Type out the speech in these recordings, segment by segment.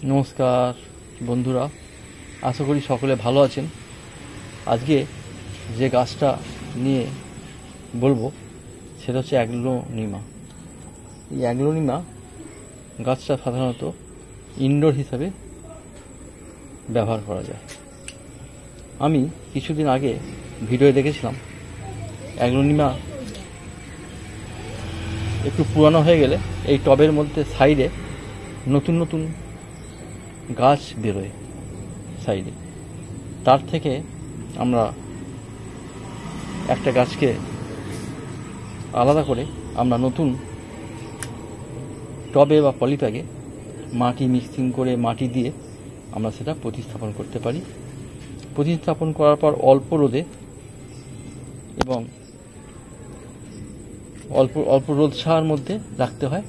নমস্কার বন্ধুরা, আশা করি সকলে ভালো আছেন। আজকে যে গাছটা নিয়ে বলবো সেটা হচ্ছে অ্যাগ্লোনিমা। এই অ্যাগ্লোনিমা গাছটা সাধারণত ইনডোর হিসাবে ব্যবহার করা যায়। আমি কিছুদিন আগে ভিডিও দেখেছিলাম অ্যাগ্লোনিমা একটু পুরানো হয়ে গেলে এই টবের মধ্যে সাইডে নতুন নতুন গাছ বেরোয় সাইডে। তার থেকে আমরা একটা গাছকে আলাদা করে আমরা নতুন টবে বা পলিব্যাগে মাটি মিক্সিং করে মাটি দিয়ে আমরা সেটা প্রতিস্থাপন করতে পারি। প্রতিস্থাপন করার পর অল্প রোদে এবং অল্প রোদ ছায়ার মধ্যে রাখতে হয়।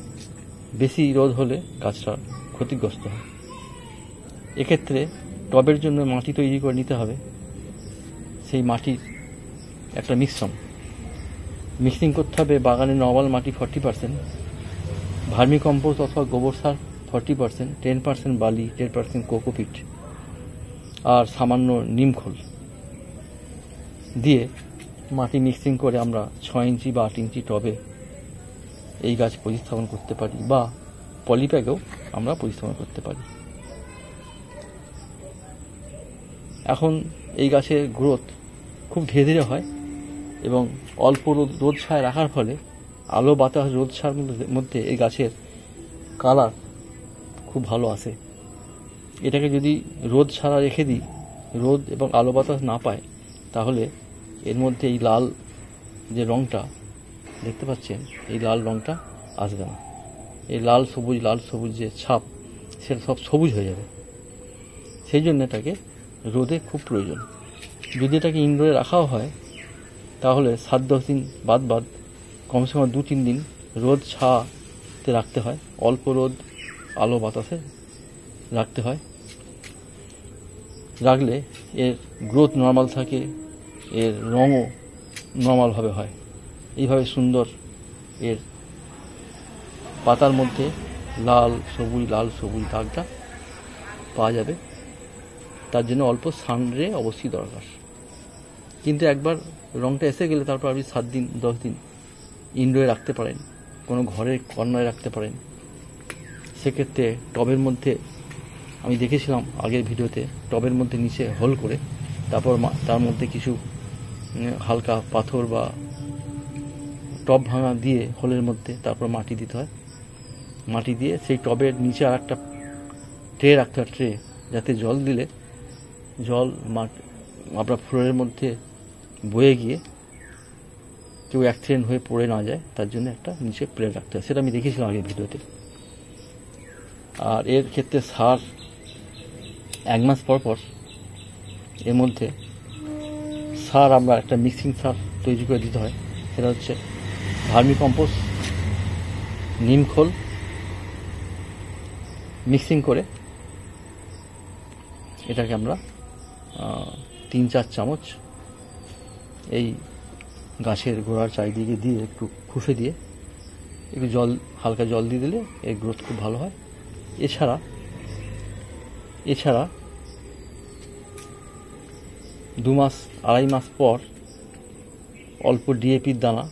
বেশি রোদ হলে গাছটা ক্ষতিগ্রস্ত হয়। এক্ষেত্রে টবের জন্য মাটি তৈরি করে নিতে হবে। সেই মাটির একটা মিক্সিং করতে হবে। বাগানে নর্মাল মাটি 40%, ভার্মি কম্পোস্ট অথবা গোবর সার 40%, 10% বালি, 10% কোকোপিট আর সামান্য নিমখোল দিয়ে মাটি মিক্সিং করে আমরা 6 ইঞ্চি বা 8 ইঞ্চি টবে এই গাছ প্রতিস্থাপন করতে পারি, বা পলিব্যাগেও আমরা প্রতিস্থাপন করতে পারি। এখন এই গাছের গ্রোথ খুব ধীরে ধীরে হয় এবং অল্প রোদ ছায়া রাখার ফলে আলো বাতাস রোদ ছায়ার মধ্যে এই গাছের কালার খুব ভালো আসে। এটাকে যদি রোদ ছাড়া রেখে দিই, রোদ এবং আলো বাতাস না পায়, তাহলে এর মধ্যে এই লাল যে রঙটা দেখতে পাচ্ছেন, এই লাল রঙটা আসবে না। এই লাল সবুজ যে ছাপ, সেটা সব সবুজ হয়ে যাবে। সেই জন্য এটাকে রোদে খুব প্রয়োজন। যদি এটাকে ইনডোরে রাখাও হয়, তাহলে 7-10 দিন বাদ কমসে কম 2-3 দিন রোদ ছায়াতে রাখতে হয়। অল্প রোদ আলো বাতাসে রাখতে হয়। রাখলে এর গ্রোথ নর্মাল থাকে, এর রঙও নর্মালভাবে হয়। এইভাবে সুন্দর এর পাতার মধ্যে লাল সবুজ দাগটা পাওয়া যাবে। তার জন্য অল্প সানরে অবশ্যই দরকার। কিন্তু একবার রঙটা এসে গেলে তারপর আপনি 7-10 দিন ইনডোরে রাখতে পারেন, কোনো ঘরের কর্নারে রাখতে পারেন। সেক্ষেত্রে টবের মধ্যে আমি দেখেছিলাম আগের ভিডিওতে, টবের মধ্যে নিচে হোল করে তারপর তার মধ্যে কিছু হালকা পাথর বা টব ভাঙা দিয়ে হোলের মধ্যে তারপর মাটি দিতে হয়। মাটি দিয়ে সেই টবের নিচে আর একটা ট্রে রাখতে হয়, ট্রে, যাতে জল দিলে জল আপনার ফ্লোরের মধ্যে বয়ে গিয়ে কেউ অ্যাক্সিডেন্ট হয়ে পড়ে না যায়, তার জন্য একটা নিচে প্লেট রাখতে হয়। সেটা আমি দেখেছিলাম আগের ভিডিওতে। আর এর ক্ষেত্রে সার 1 মাস পর এর মধ্যে সার আমরা একটা মিক্সিং সার তৈরি করে দিতে হয়। সেটা হচ্ছে ভার্মি কম্পোস্ট, নিমখোল মিক্সিং করে এটাকে আমরা 3-4 চামচ এই গাছের গোড়ার চারিদিকে দিয়ে একটু খুশে দিয়ে একটু হালকা জল দিয়ে দিলে এর গ্রোথ খুব ভালো হয়। এছাড়া 2-2.5 মাস পর অল্প ডিএপির দানা,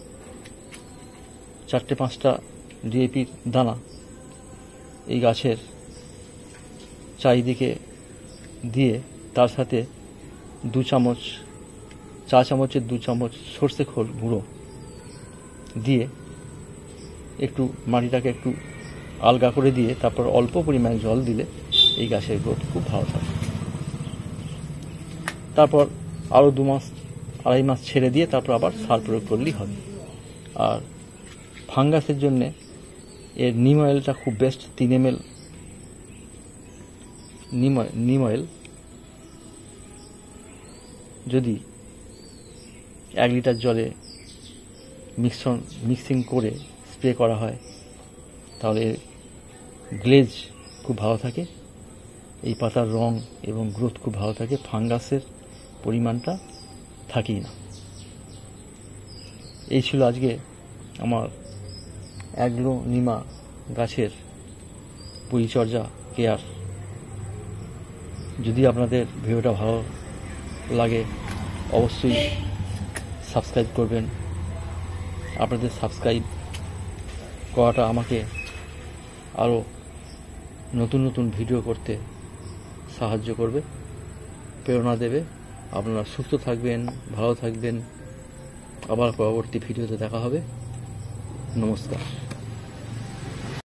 4-5টা ডিএপির দানা এই গাছের চারিদিকে দিয়ে তার সাথে 2 চামচ, চা চামচের 2 চামচ সর্ষে খোল গুঁড়ো দিয়ে একটু মাটিটাকে একটু আলগা করে দিয়ে তারপর অল্প পরিমাণে জল দিলে এই গাছের গ্রোথ খুব ভালো থাকে। তারপর আরও 2-2.5 মাস ছেড়ে দিয়ে তারপর আবার সার প্রয়োগ করলেই হবে। আর ফাঙ্গাসের জন্যে এর নিম অয়েলটা খুব বেস্ট। 3 ml নিম অয়েল যদি 1 লিটার জলে মিক্সিং করে স্প্রে করা হয়, তাহলে গ্লেজ খুব ভালো থাকে, এই পাতার রং এবং গ্রোথ খুব ভালো থাকে, ফাঙ্গাসের পরিমাণটা থাকেই না। এই ছিল আজকে আমার অ্যাগ্লোনিমা গাছের পরিচর্যা, কেয়ার যদি আপনাদের ভিডিওটা ভালো লাগে অবশ্যই সাবস্ক্রাইব করবেন। আপনাদের সাবস্ক্রাইব করাটা আমাকে আরও নতুন নতুন ভিডিও করতে সাহায্য করবে, প্রেরণা দেবে। আপনারা সুস্থ থাকবেন, ভালো থাকবেন। আবার পরবর্তী ভিডিওতে দেখা হবে। নমস্কার।